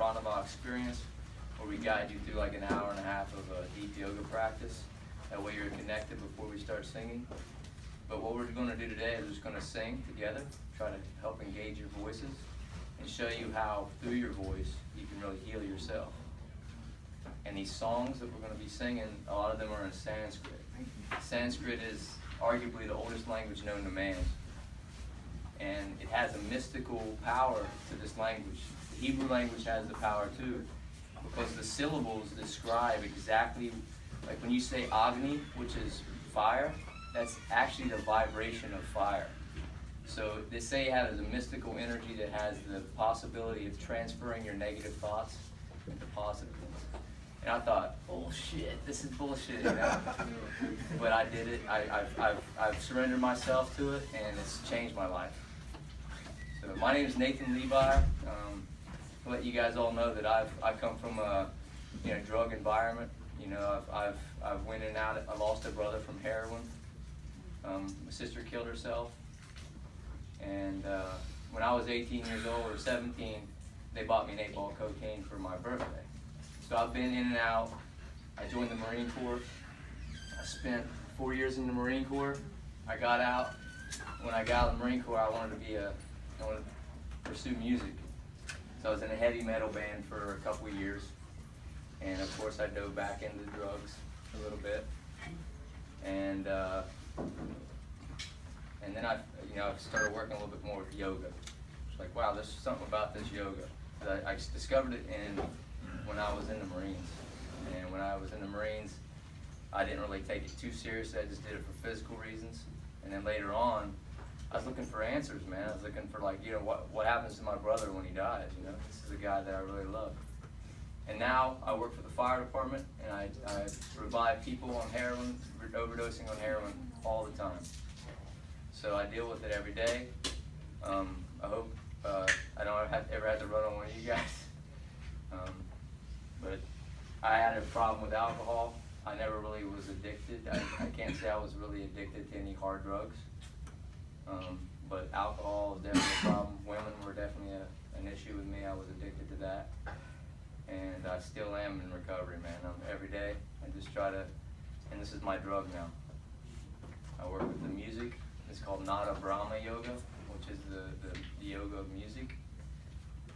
Pravana experience, where we guide you through like an hour and a half of a deep yoga practice. That way you're connected before we start singing. But what we're going to do today is we're just going to sing together, try to help engage your voices, and show you how through your voice you can really heal yourself. And these songs that we're going to be singing, a lot of them are in Sanskrit. Sanskrit is arguably the oldest language known to man. And it has a mystical power to this language. The Hebrew language has the power too, because the syllables describe exactly, like when you say Agni, which is fire, that's actually the vibration of fire. So they say it has a mystical energy that has the possibility of transferring your negative thoughts into positive ones. And I thought, bullshit, this is bullshit, you know? But I did it. I've surrendered myself to it, and it's changed my life. So my name is Nathan Levi. To let you guys all know that I come from a drug environment. You know, I've went in and out. I lost a brother from heroin. My sister killed herself. And when I was 18 years old or 17, they bought me an 8-ball of cocaine for my birthday. So I've been in and out. I joined the Marine Corps. I spent 4 years in the Marine Corps. I got out. When I got out of the Marine Corps, I wanted to pursue music. So I was in a heavy metal band for a couple of years. And of course I dove back into drugs a little bit. And then I started working a little bit more with yoga. It's like, wow, there's something about this yoga. I discovered it when I was in the Marines. And when I was in the Marines, I didn't really take it too seriously. I just did it for physical reasons. And then later on, I was looking for answers, man. I was looking for what happens to my brother when he dies, you know? This is a guy that I really love. And now I work for the fire department, and I revive people on heroin, overdosing on heroin all the time. So I deal with it every day. I hope I don't ever have to run on one of you guys. But I had a problem with alcohol. I never really was addicted. I can't say I was really addicted to any hard drugs. But alcohol is definitely a problem. Women were definitely an issue with me. I was addicted to that. And I still am in recovery, man. Every day, I just try to, and this is my drug now. I work with the music. It's called Nada Brahma Yoga, which is the yoga of music.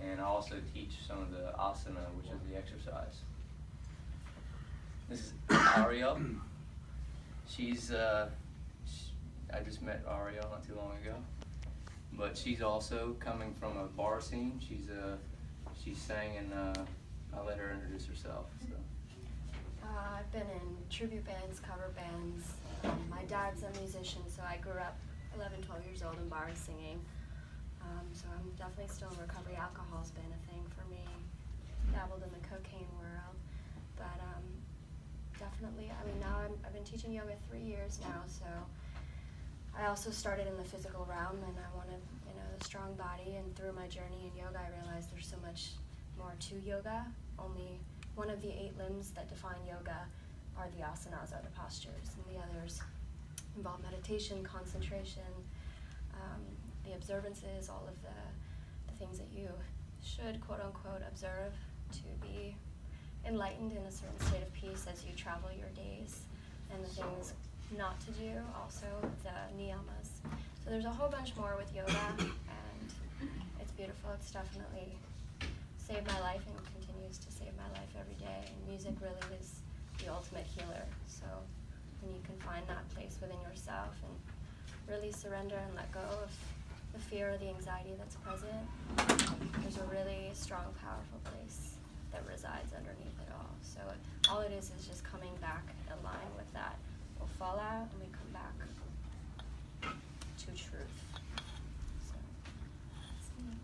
And I also teach some of the asana, which is the exercise. This is Ariel. I just met Ariel not too long ago. But she's also coming from a bar scene. She sang in, I'll let her introduce herself. So. I've been in tribute bands, cover bands. My dad's a musician, so I grew up 11, 12 years old in bars singing. So I'm definitely still in recovery. Alcohol's been a thing for me. Dabbled in the cocaine world. But definitely, now I've been teaching yoga 3 years now, so I also started in the physical realm, and I wanted, a strong body, and through my journey in yoga, I realized there's so much more to yoga. Only one of the 8 limbs that define yoga are the asanas, are the postures, and the others involve meditation, concentration, the observances, all of the things that you should, quote unquote, observe to be enlightened in a certain state of peace as you travel your days, and the things not to do, also the niyamas. So there's a whole bunch more with yoga, and it's beautiful. It's definitely saved my life and continues to save my life every day. And music really is the ultimate healer. So when you can find that place within yourself and really surrender and let go of the fear or the anxiety that's present, there's a really strong, powerful place that resides underneath it all. So all it is just coming back in line with that. We'll fall out and we come back to truth. So that's me.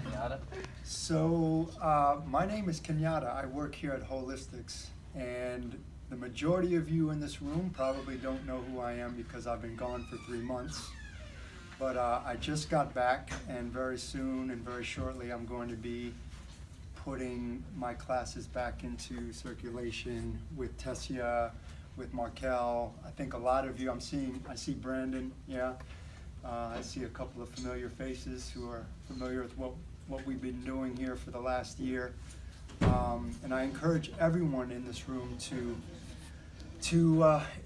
Kenyatta? So my name is Kenyatta. I work here at Holistix, and the majority of you in this room probably don't know who I am because I've been gone for 3 months. But I just got back, and very soon and very shortly I'm going to be putting my classes back into circulation with Tessler, with Markel. I think a lot of you, I see Brandon, yeah. I see a couple of familiar faces who are familiar with what we've been doing here for the last year. And I encourage everyone in this room to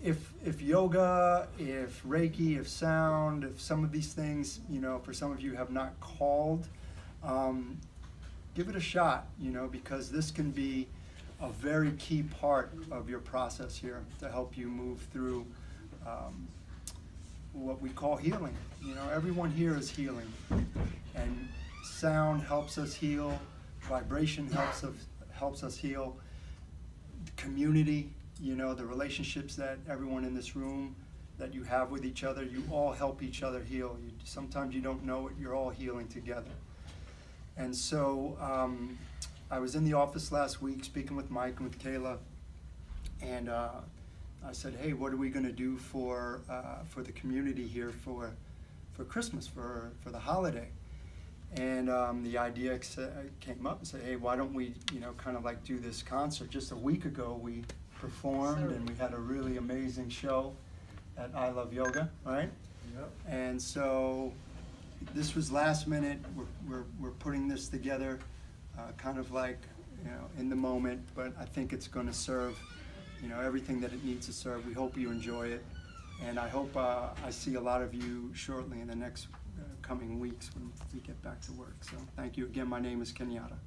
if yoga, if Reiki, if sound, if some of these things, you know, for some of you have not called, give it a shot, you know, because this can be a very key part of your process here to help you move through what we call healing. You know, everyone here is healing, and sound helps us heal, vibration helps us heal, community, you know, the relationships that everyone in this room that you have with each other, you all help each other heal. Sometimes you don't know it, you're all healing together. And so I was in the office last week speaking with Mike and with Kayla, and I said, hey, what are we going to do for the community here for Christmas, for the holiday? And the idea came up and said, hey, why don't we, you know, kind of like do this concert? Just a week ago we performed and we had a really amazing show at I Love Yoga, right? Yep. And so this was last minute. We're putting this together, kind of like, you know, in the moment. But I think it's going to serve, you know, everything that it needs to serve. We hope you enjoy it, and I hope I see a lot of you shortly in the next coming weeks when we get back to work. So thank you again. My name is Kenyatta.